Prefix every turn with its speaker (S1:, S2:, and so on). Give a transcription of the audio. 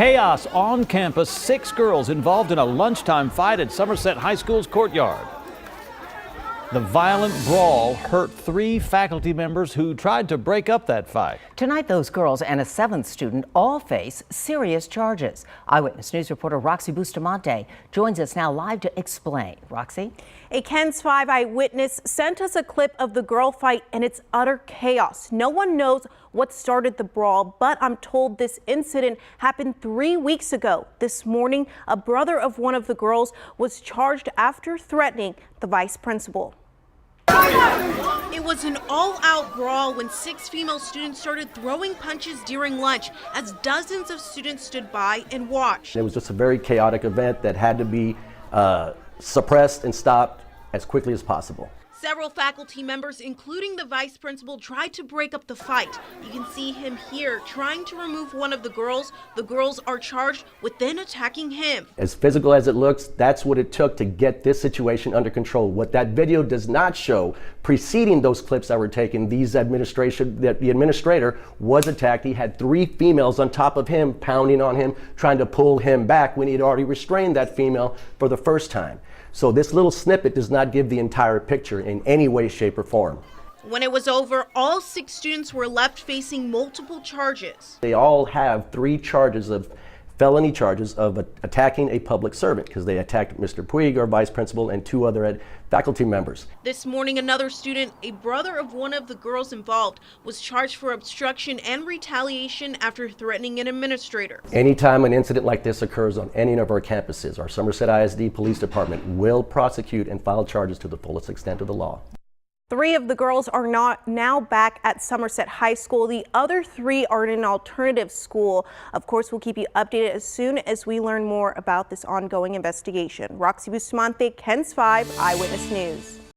S1: Chaos on campus. 6 girls involved in a lunchtime fight at Somerset High School's courtyard. The violent brawl hurt 3 faculty members who tried to break up that fight.
S2: Tonight, those girls and a 7th student all face serious charges. Eyewitness News reporter Roxy Bustamante joins us now live to explain. Roxy?
S3: A KENS 5 eyewitness sent us a clip of the girl fight and it's utter chaos. No one knows what started the brawl, but I'm told this incident happened 3 weeks ago. This morning, a brother of one of the girls was charged after threatening the vice principal. It was an all-out brawl when 6 female students started throwing punches during lunch as dozens of students stood by and watched.
S4: It was just a very chaotic event that had to be suppressed and stopped as quickly as possible.
S3: Several faculty members, including the vice principal, tried to break up the fight. You can see him here trying to remove one of the girls. The girls are charged with then attacking him. As
S4: physical as it looks, that's what it took to get this situation under control. What that video does not show, preceding those clips that were taken, the administrator was attacked. He had 3 females on top of him, pounding on him, trying to pull him back when he had already restrained that female for the first time. So this little snippet does not give the entire picture in any way, shape, or form.
S3: When it was over, all 6 students were left facing multiple charges.
S4: They all have 3 charges of felony charges of attacking a public servant because they attacked Mr. Puig, our vice principal, and 2 other faculty members.
S3: This morning, another student, a brother of one of the girls involved, was charged for obstruction and retaliation after threatening an administrator.
S4: Anytime an incident like this occurs on any of our campuses, our Somerset ISD Police Department will prosecute and file charges to the fullest extent of the law.
S3: 3 of the girls are now back at Somerset High School. The other 3 are in an alternative school. Of course, we'll keep you updated as soon as we learn more about this ongoing investigation. Roxy Bustamante, KENS 5 Eyewitness News.